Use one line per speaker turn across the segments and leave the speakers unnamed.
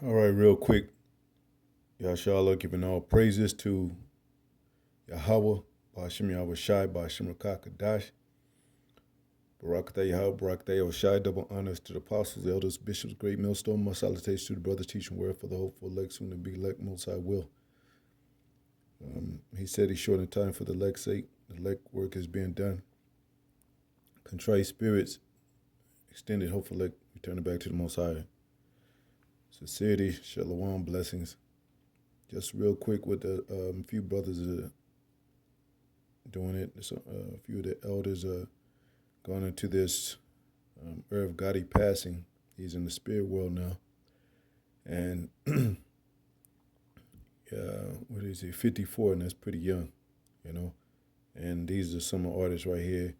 All right, real quick. Yashala giving all praises to Yahweh, Ba'ashem Yahweh Shai, Ba'ashem Rakakadash, Barakatah Yahweh, Barakatah Shai, double honors to the apostles, elders, bishops, great millstone, my salutations to the brothers teaching word for the hopeful elect, soon to be elect, most high will. He said he's short in time for the elect's sake. The elect work is being done. Contrite spirits, extended hopeful elect, returning back to the most high. Sincerity, shalom, blessings. Just real quick with the few brothers doing it. So, a few of the elders are going into this Gotti passing. He's in the spirit world now. And what is he, 54, and that's pretty young, you know. And these are some artists right here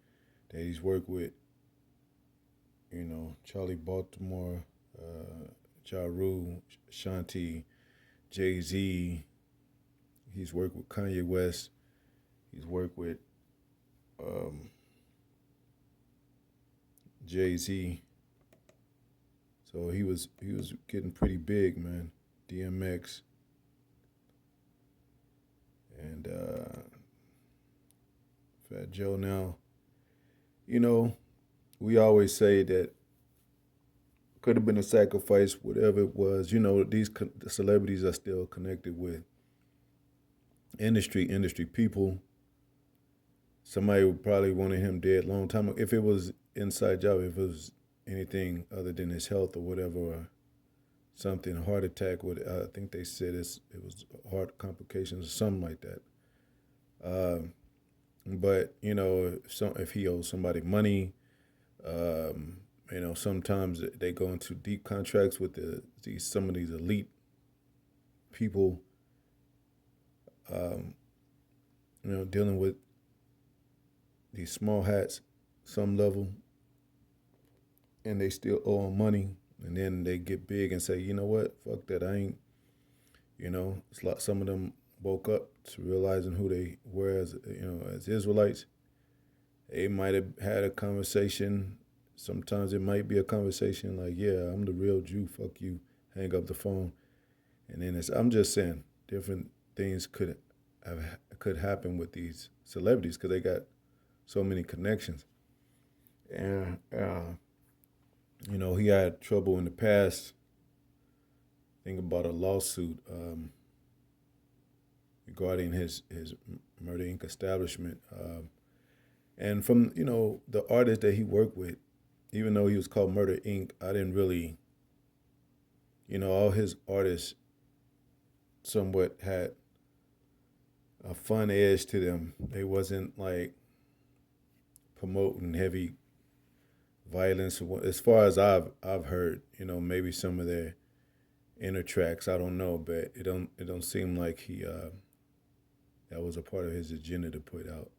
that he's worked with, you know, Charlie Baltimore, Ja Rule, Shanti, Jay-Z. He's worked with Kanye West. He's worked with Jay-Z. So he was getting pretty big, man. DMX. And Fat Joe now. You know, we always say that could have been a sacrifice, whatever it was. You know, these the celebrities are still connected with industry people. Somebody would probably wanted him dead long time ago. If it was inside job, if it was anything other than his health or whatever, or something, a heart attack, I think they said it was heart complications or something like that. But you know, if he owes somebody money, you know, sometimes they go into deep contracts with some of these elite people. You know, dealing with these small hats, some level, and they still owe them money, and then they get big and say, you know what, fuck that, I ain't. You know, it's like some of them woke up to realizing who they were as as Israelites. They might have had a conversation. Sometimes it might be a conversation like, yeah, I'm the real Jew, fuck you, hang up the phone. And then I'm just saying, different things could happen with these celebrities because they got so many connections. And, you know, he had trouble in the past. Think about a lawsuit regarding his Murder Inc. establishment. And from, you know, the artists that he worked with, even though he was called Murder Inc., I didn't really, you know, all his artists somewhat had a fun edge to them. They wasn't like promoting heavy violence. As far as I've heard, you know, maybe some of their inner tracks, I don't know, but it don't seem like he that was a part of his agenda to put out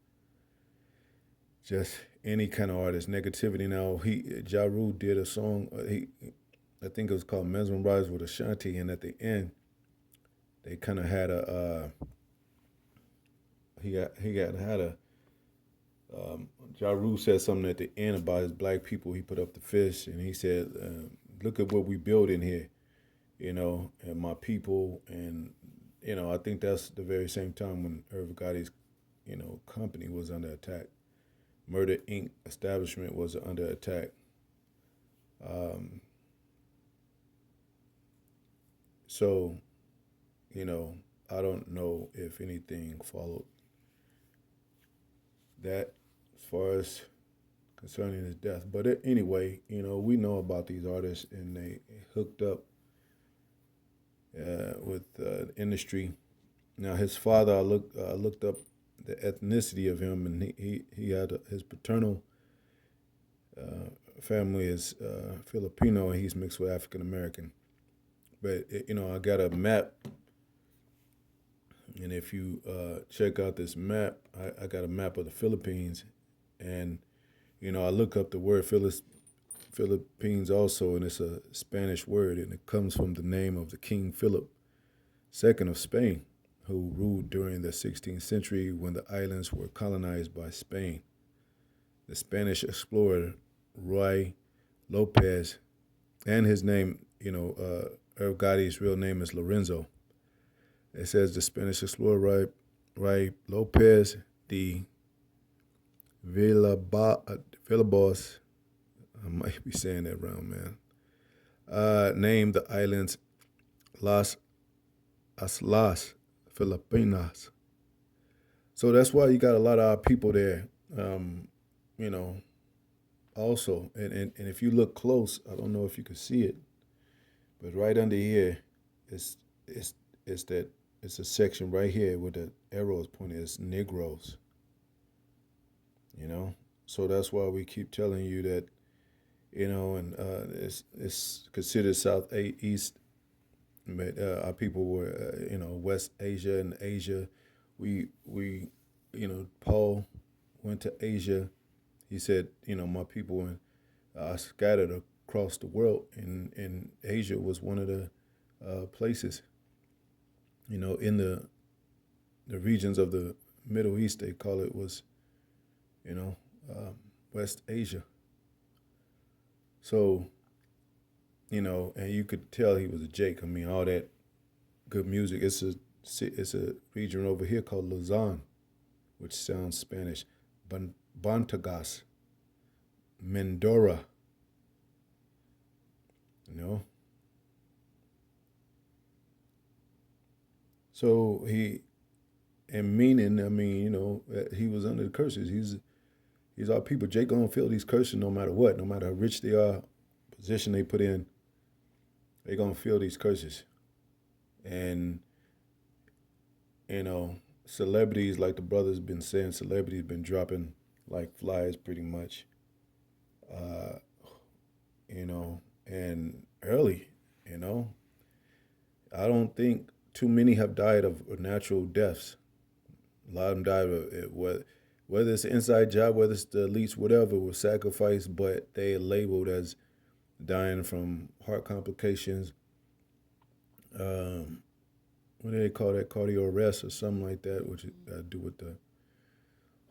just any kind of artist negativity. Now Ja Rule did a song. I think it was called Mesmerize with Ashanti, and at the end, they kind of had a had a Ja Rule said something at the end about his black people. He put up the fist and he said, "Look at what we build in here, you know, and my people." And you know, I think that's the very same time when Irv Gotti's, you know, company was under attack. Murder Inc. establishment was under attack. So, you know, I don't know if anything followed that as far as concerning his death. But anyway, you know, we know about these artists and they hooked up with the industry. Now, his father, I looked up the ethnicity of him, and he had his paternal family is Filipino, and he's mixed with African American. But you know, I got a map, and if you check out this map, I got a map of the Philippines, and you know, I look up the word Philippines also, and it's a Spanish word, and it comes from the name of the King Philip II of Spain, who ruled during the 16th century when the islands were colonized by Spain. The Spanish explorer Ruy Lopez, and his name, Irv Gotti's real name is Lorenzo. It says the Spanish explorer Ray Lopez de Villalobos, I might be saying that wrong, man, named the islands Las Islas Filipinas. So that's why you got a lot of our people there. You know, also, and if you look close, I don't know if you can see it, but right under here, it's it's it's that it's a section right here where the arrow is pointing. It's Negroes. You know, so that's why we keep telling you that. And it's considered Southeast. But our people were, West Asia and Asia. Paul went to Asia. He said, my people are scattered across the world, and Asia was one of the places. In the regions of the Middle East, they call it was, you know, West Asia. So, and you could tell he was a Jake. I mean, all that good music. It's a region over here called Luzon, which sounds Spanish. Bantagas, Mendora. You know. So and meaning, I mean, he was under the curses. He's our people. Jake gonna feel these curses no matter what, no matter how rich they are, position they put in. They gonna feel these curses, and celebrities like the brothers been saying, celebrities been dropping like flies pretty much. Uh, and early. You know, I don't think too many have died of natural deaths. A lot of them died of it, whether it's an inside job, whether it's the elites, whatever, was sacrificed, but they are labeled as dying from heart complications. Um, what do they call that? Cardio arrest or something like that, which got to do with the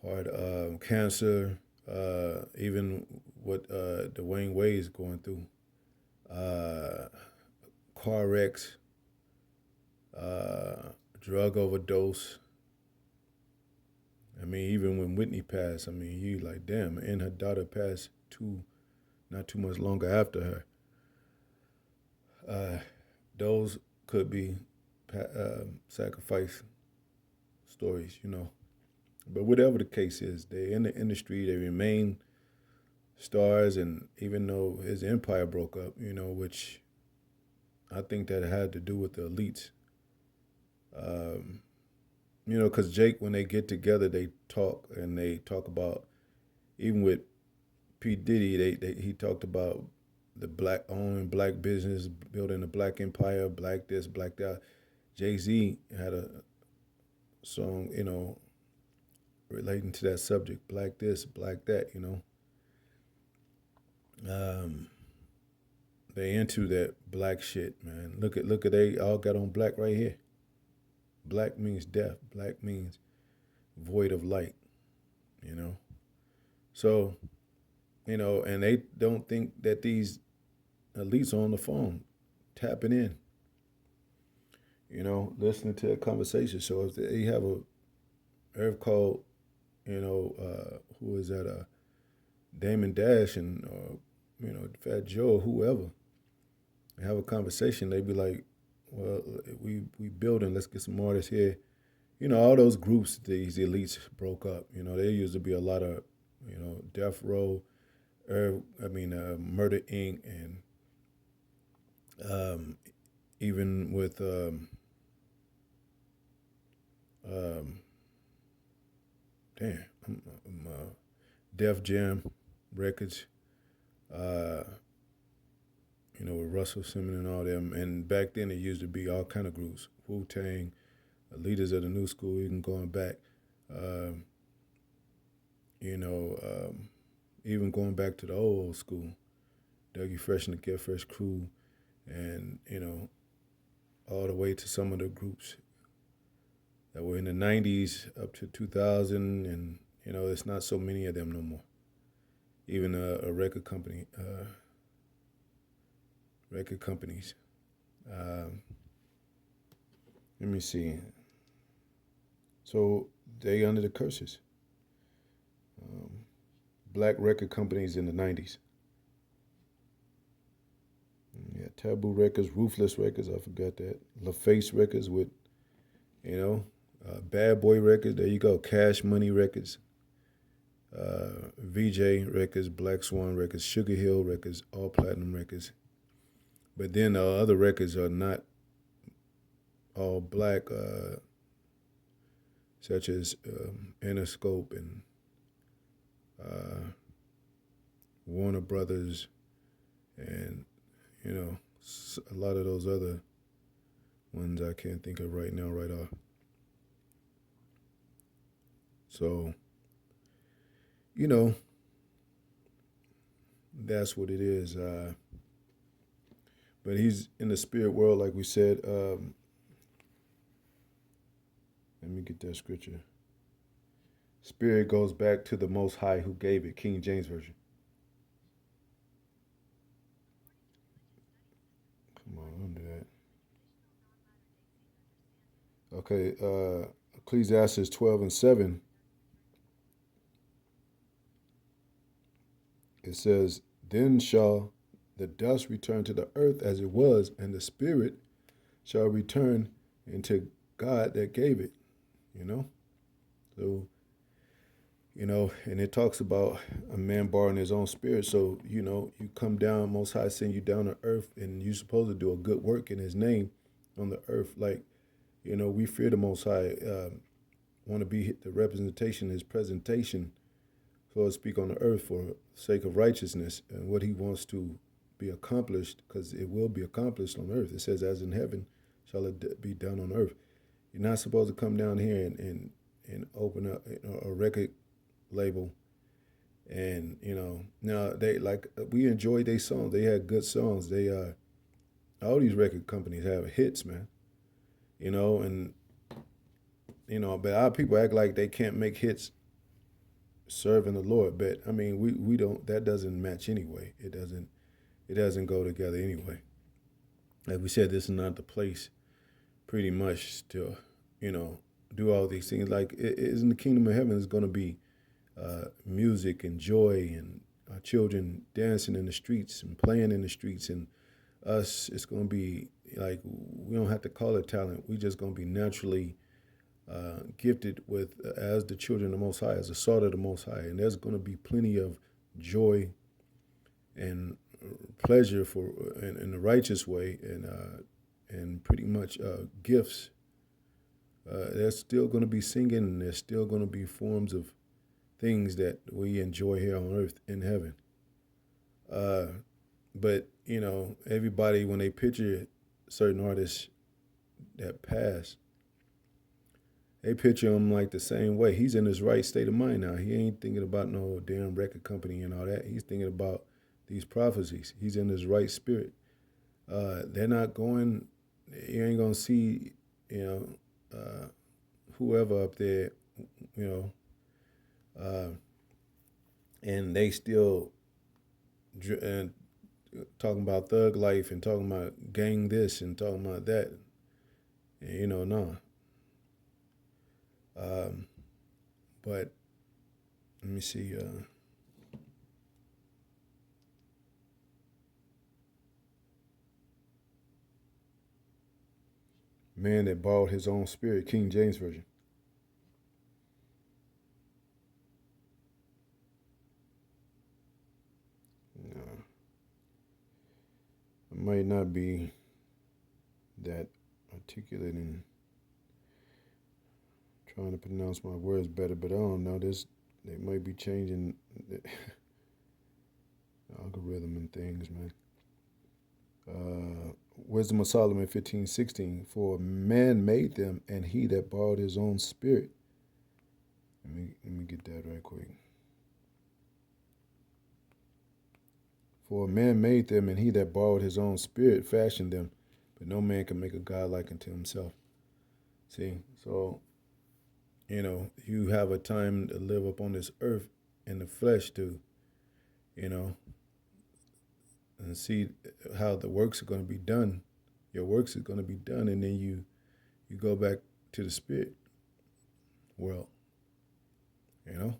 heart, cancer, even what Dwayne Wade is going through, uh, car wrecks, drug overdose. I mean, even when Whitney passed, I mean, you like, damn, and her daughter passed not too much longer after her. Uh, those could be sacrifice stories. But whatever the case is, they're in the industry. They remain stars, and even though his empire broke up, which I think that had to do with the elites. Um, because Jake, when they get together, they talk and they talk about even with P Diddy, he talked about the black owning black business, building a black empire, black this, black that. Jay Z had a song, relating to that subject, black this, black that. Um, they into that black shit, man. Look at they all got on black right here. Black means death. Black means void of light. You know. So and they don't think that these elites are on the phone, tapping in. Listening to a conversation. So if they have a Earth called, who is that? Damon Dash and Fat Joe, or whoever, have a conversation. They be like, well, we building. Let's get some artists here. All those groups, these elites broke up. There used to be a lot of, Death Row, Murder Inc. and even with um, damn, Def Jam Records, uh, with Russell Simmons and all them. And back then it used to be all kind of groups, Wu Tang, leaders of the new school, even going back, um, you know, um, even going back to the old school, Dougie Fresh and the Get Fresh crew, and all the way to some of the groups that were in the '90s up to 2000, and it's not so many of them no more. Even record companies. Let me see. So they under the curses. Um, Black record companies in the 90s. Yeah, Taboo Records, Ruthless Records, I forgot that. LaFace Records with, Bad Boy Records, there you go. Cash Money Records, VJ Records, Black Swan Records, Sugar Hill Records, All Platinum Records. But then other records are not all black, such as Interscope and uh, Warner Brothers, and a lot of those other ones I can't think of right now, right off. So you know that's what it is. But he's in the spirit world, like we said. Let me get that scripture. Spirit goes back to the Most High who gave it. King James Version. Come on, under that. Okay, Ecclesiastes 12:7. It says, "Then shall the dust return to the earth as it was, and the spirit shall return into God that gave it." You know, so and it talks about a man borrowing his own spirit. So you come down, Most High send you down to earth, and you're supposed to do a good work in His name on the earth. Like we fear the Most High. Want to be the representation, His presentation, so to speak, on the earth for sake of righteousness and what He wants to be accomplished, because it will be accomplished on earth. It says, "As in heaven, shall it be done on earth." You're not supposed to come down here and open up a record label, and now they like we enjoyed their songs. They had good songs. They all these record companies have hits, man. And but our people act like they can't make hits serving the Lord. But I mean, we don't. That doesn't match anyway. It doesn't go together anyway. Like we said, this is not the place, pretty much, to you know do all these things. Like it is in the kingdom of heaven is going to be music and joy and our children dancing in the streets and playing in the streets, and us, it's going to be like we don't have to call it talent. We just going to be naturally gifted with as the children of the Most High, as the salt of the Most High, and there's going to be plenty of joy and pleasure for in the righteous way, and pretty much gifts. There's still going to be singing, and there's still going to be forms of things that we enjoy here on earth in heaven. Uh, but everybody when they picture certain artists that pass, they picture him like the same way. He's in his right state of mind now. He ain't thinking about no damn record company and all that. He's thinking about these prophecies. He's in his right spirit. They're not going. You ain't gonna see, whoever up there, you know, and they still and talking about thug life and talking about gang this and talking about that. And, no. Um, but let me see. Man that borrowed his own spirit, King James Version. No, I might not be that articulate in trying to pronounce my words better, but I don't know. They might be changing the algorithm and things, man. Wisdom of Solomon 15:16. For man made them, and he that borrowed his own spirit. Let me get that right quick. For man made them, and he that borrowed his own spirit fashioned them, but no man can make a God like unto himself. See, so you have a time to live upon this earth in the flesh to, you know, and see how the works are going to be done. Your works are going to be done, and then you You go back to the spirit world, you know?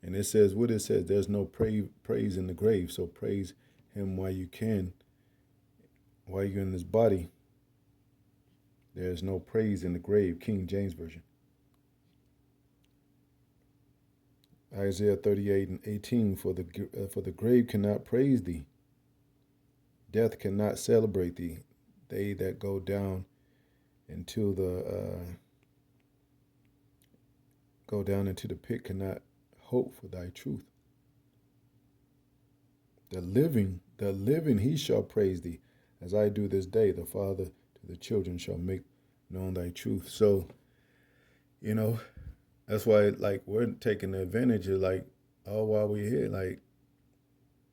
And it says what it says, there's no praise in the grave. So praise him while you can, while you're in this body. There's no praise in the grave, King James Version. Isaiah 38:18, for the grave cannot praise thee, death cannot celebrate thee. They that go down into the pit cannot hope for thy truth. The living he shall praise thee, as I do this day. The Father to the children shall make known thy truth. So, you know, that's why like we're taking advantage of like all while we're here, like,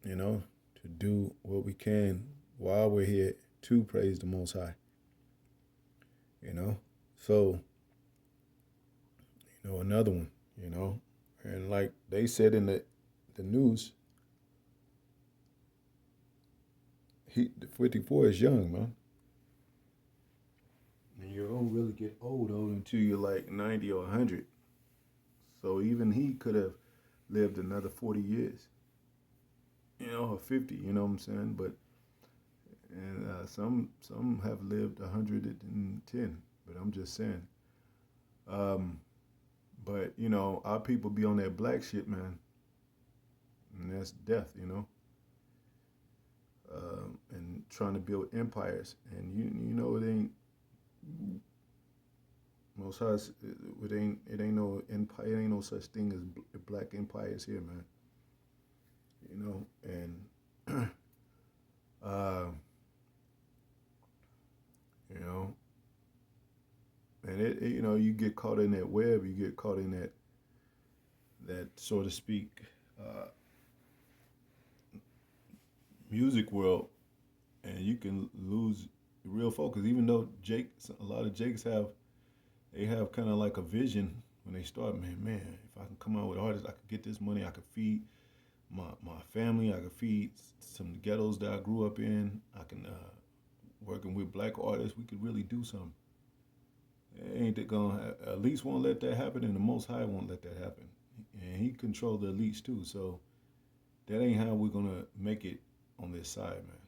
you know, to do what we can while we're here to praise the Most High. You know? So, another one, And like they said in the news, the 54 is young, man. And you don't really get old until you're like 90 or 100. So even he could have lived another 40 years, or 50, you know what I'm saying? But and some have lived 110. But I'm just saying. But our people be on that black shit, man, and that's death, and trying to build empires, and it ain't most high. It ain't no empire. It ain't no such thing as black empires here, man. And uh, you know, and you get caught in that web. You get caught in that so to speak, music world, and you can lose real focus. Even though a lot of Jakes have kind of like a vision when they start. Man, if I can come out with artists, I could get this money. I could feed my family. I could feed some ghettos that I grew up in. I can working with black artists. We could really do something. Ain't that gonna at least won't let that happen, and the Most High won't let that happen, and He controls the elites too. So that ain't how we're gonna make it on this side, man.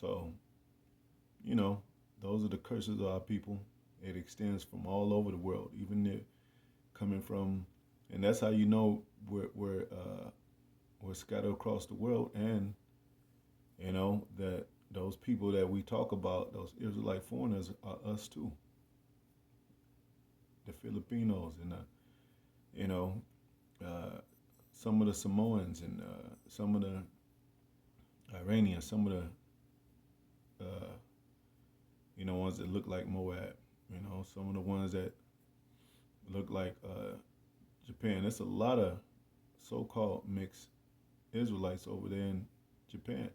So those are the curses of our people. It extends from all over the world, even coming from, and that's how we're scattered across the world, and that those people that we talk about, those Israelite foreigners, are us too. The Filipinos and some of the Samoans and some of the Iranians, some of the ones that look like Moab, some of the ones that look like Japan. There's a lot of so-called mixed Israelites over there in Japan.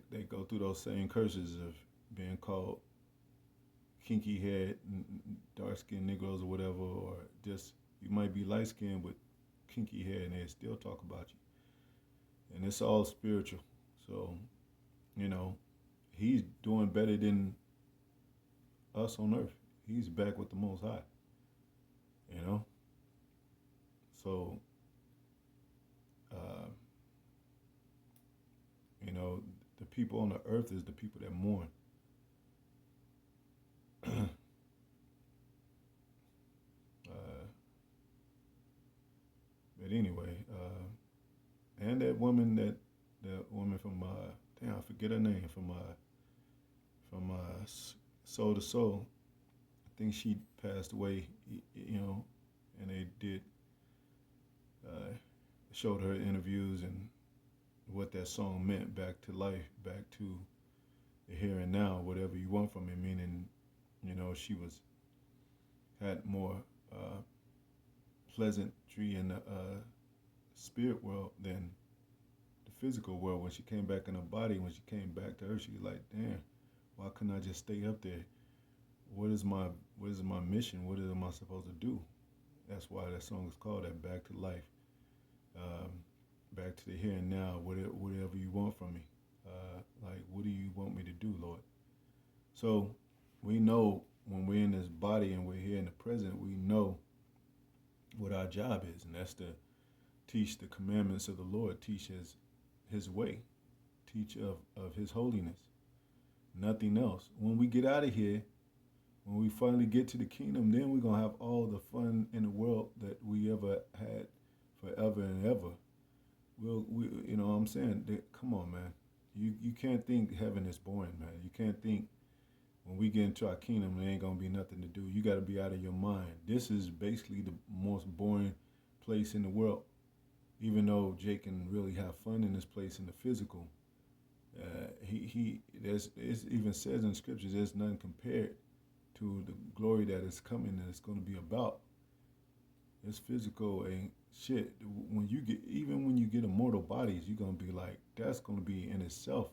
They go through those same curses of being called kinky head, dark skinned Negroes or whatever, or just you might be light skinned with kinky hair and they still talk about you. And it's all spiritual. So, he's doing better than us on earth. He's back with the Most High. So, the people on the earth is the people that mourn. But anyway, and that woman from I forget her name, from Soul to Soul. I think she passed away, and they did showed her interviews and what that song meant, back to life, back to the here and now, whatever you want from it. Meaning, she had more pleasantry in the spirit world than the physical world. When she came back in her body, when she came back to her, she was like, damn, why couldn't I just stay up there? What is my mission? What am I supposed to do? That's why that song is called that, back to life. Back to the here and now, whatever you want from me. Like, what do you So we know when we're in this body and we're here in the present, we know what our job is, and that's to teach the commandments of the Lord, teach his way, teach of his holiness, nothing else. When we get out of here, when we finally get to the kingdom, then we're gonna have all the fun in the world that we ever had forever and ever. You know what I'm saying? Come on, man. You can't think heaven is boring, man. You can't think when we get into our kingdom, there ain't gonna be nothing to do. You got to be out of your mind. This is basically the most boring place in the world. Even though Jake can really have fun in this place in the physical, it even says in scriptures there's none compared to the glory that is coming and it's going to be about. This physical ain't shit. When you get immortal bodies, you're gonna be like, that's gonna be in itself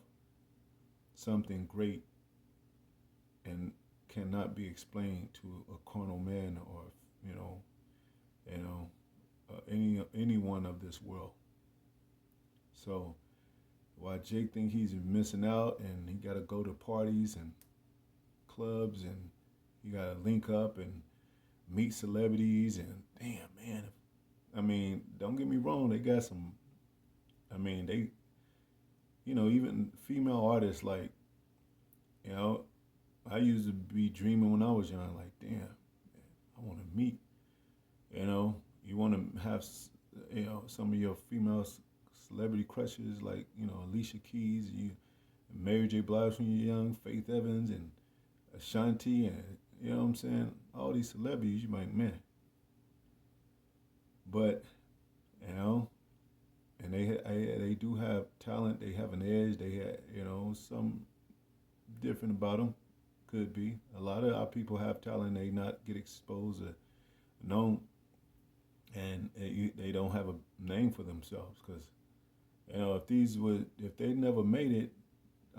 something great and cannot be explained to a carnal man or you know, you know, anyone of this world. So why Jake think he's missing out and he got to go to parties and clubs and he got to link up and meet celebrities and damn man, I mean, don't get me wrong, they got some. I mean, they, even female artists like, you know, I used to be dreaming when I was young, like, damn, man, I want to meet, you want to have, some of your female celebrity crushes, like, Alicia Keys, Mary J. Blige when you're young, Faith Evans, and Ashanti, and, you know what I'm saying? All these celebrities, you might, man. But, and they do have talent, they have an edge, they have, some different about them. Could be. A lot of our people have talent, they not get exposed or known, and they don't have a name for themselves. Because, if they never made it,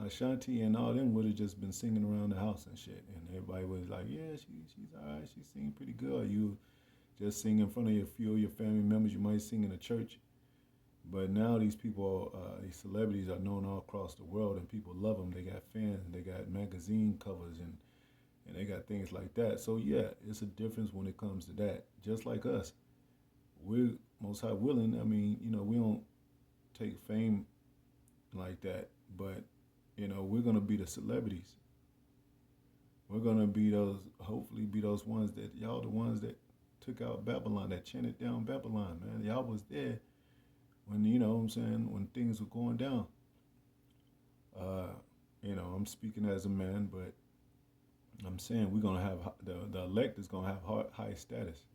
Ashanti and all them would have just been singing around the house and shit. And everybody was like, yeah, she's all right, she's singing pretty good. You just sing in front of a few of your family members, you might sing in a church. But now these people, these celebrities are known all across the world and people love them. They got fans, they got magazine covers and they got things like that. So yeah, it's a difference when it comes to that. Just like us, we're most high willing. I mean, we don't take fame like that, but we're gonna be the celebrities. We're gonna be hopefully be those ones that y'all the ones that took out Babylon, that chanted down Babylon, man. Y'all was there when, what I'm saying, when things were going down. I'm speaking as a man, but I'm saying we're gonna have the elect is gonna have high status.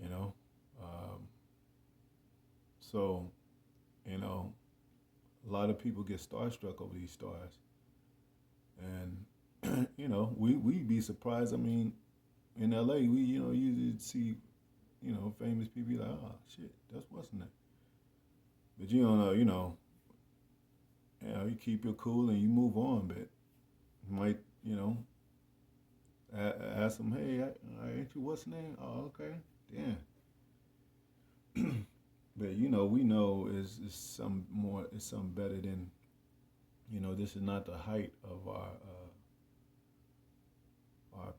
You know, um, so a lot of people get starstruck over these stars, and we be surprised. I mean, in LA, we usually see famous people be like, oh shit, that's what's in it. But you don't know, you keep your cool and you move on. But you might, ask them, hey, ain't you what's name? Oh, okay, damn. But we know is some more, is something better than, this is not the height of our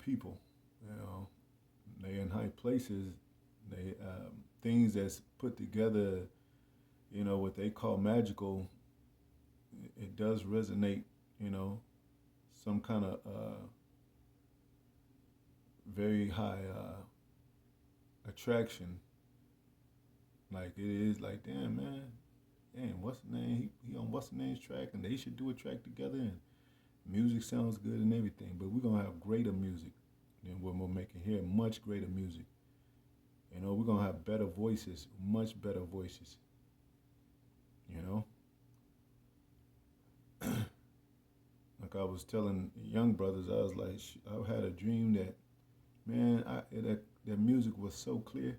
people. They in high places. They things that's put together. What they call magical. It does resonate. Some kind of very high attraction. Like it is like, damn man, what's the name? He on what's the name's track, and they should do a track together, and music sounds good and everything. But we're gonna have greater music than what we're making here. Much greater music. We're gonna have better voices, much better voices. Like I was telling young brothers, I was like, I had a dream that, man, that music was so clear.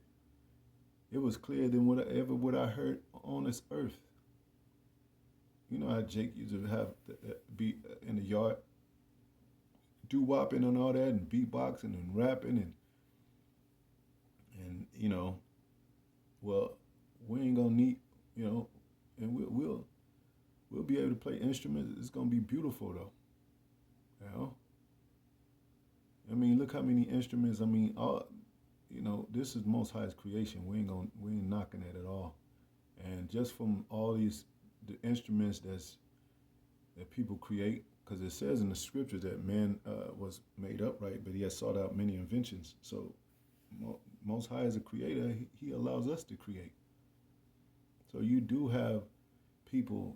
It was clearer than what I heard on this earth. You know how Jake used to have be in the yard, doo-wopping and all that, and beatboxing and rapping and well, we ain't gonna need, and we'll be able to play instruments. It's gonna be beautiful though. You know, I mean, look how many instruments. I mean, all this is Most High's creation. We ain't knocking it at all. And just from all these the instruments that people create, because it says in the scriptures that man was made upright, but he has sought out many inventions. So Most High as a creator, he allows us to create. So you do have people,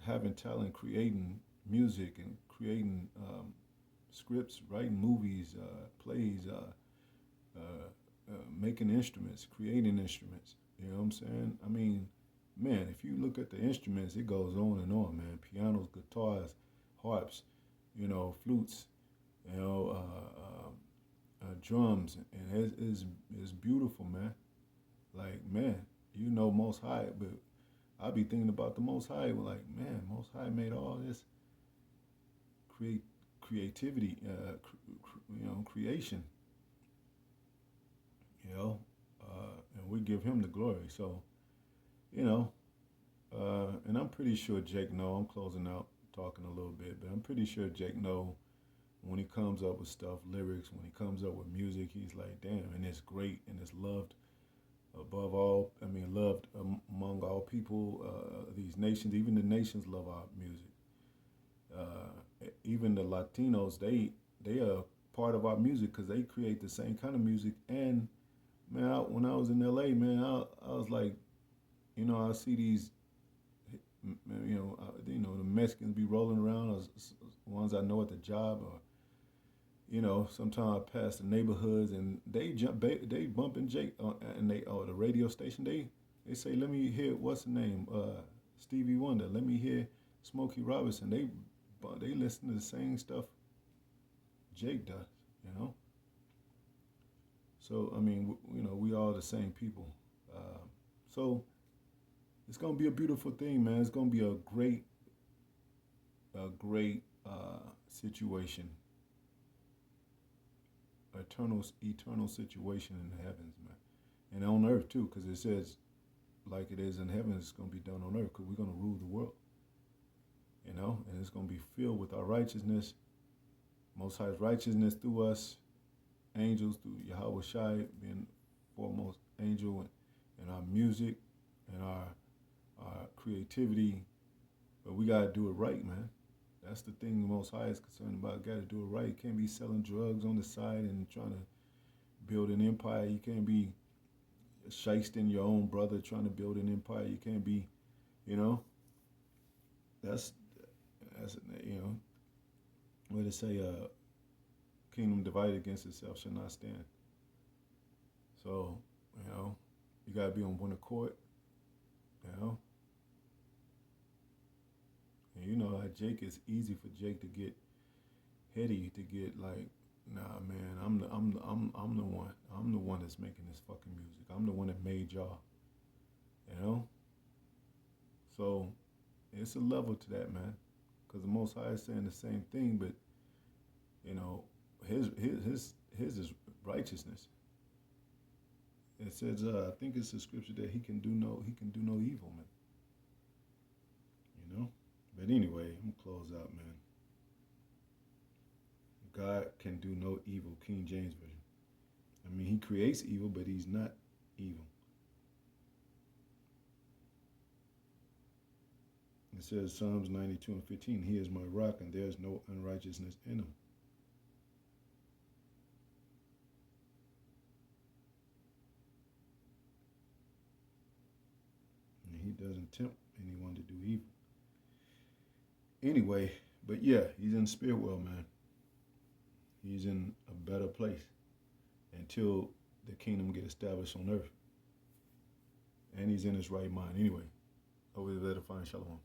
having talent, creating music and creating scripts, writing movies, plays, making instruments, creating instruments. You know what I'm saying? I mean, man, if you look at the instruments, it goes on and on, man. Pianos, guitars, harps, flutes, drums, and it's beautiful, man. Like, man, Most High, but I be thinking about the Most High. Like, man, Most High made all this create creativity, creation, and we give him the glory. So, you know, and I'm pretty sure Jake know. I'm closing out, talking a little bit, but I'm pretty sure Jake know when he comes up with stuff, lyrics, when he comes up with music, he's like, damn, and it's great and it's loved above all. I mean, loved among all people, these nations, even the nations love our music. Even the Latinos, they are part of our music because they create the same kind of music. And man, when I was in LA, man, I was like, I see these, the Mexicans be rolling around, or ones I know at the job, or sometimes I pass the neighborhoods and they bumping Jake and they the radio station. They say, let me hear what's the name, Stevie Wonder. Let me hear Smokey Robinson. They listen to the same stuff Jake does. So I mean, we all the same people. So it's gonna be a beautiful thing, man. It's gonna be a great situation, eternal situation in the heavens, man, and on earth too, because it says, like it is in heaven, it's gonna be done on earth, because we're gonna rule the world, and it's gonna be filled with our righteousness, Most High's righteousness through us, angels through Yahweh Shai being foremost angel, and our music and our creativity, but we gotta do it right, man. That's the thing the Most High is concerned about. Got to do it right. You can't be selling drugs on the side and trying to build an empire. You can't be shysting your own brother trying to build an empire. You can't be, that's what they say, kingdom divided against itself shall not stand. So, you got to be on one accord, And how Jake, is easy for Jake to get heady, to get like, nah, man, I'm the one. I'm the one that's making this fucking music. I'm the one that made y'all. So it's a level to that, man. Because the Most High is saying the same thing, but his is righteousness. It says, I think it's the scripture that he can do no evil, man. But anyway, I'm gonna close out, man. God can do no evil, King James Version. I mean, he creates evil, but he's not evil. It says, Psalms 92:15, he is my rock and there's no unrighteousness in him. And he doesn't tempt anyone to do evil. Anyway, but yeah, he's in the spirit world, man. He's in a better place until the kingdom get established on earth. And he's in his right mind. Anyway, over there to find Shalom.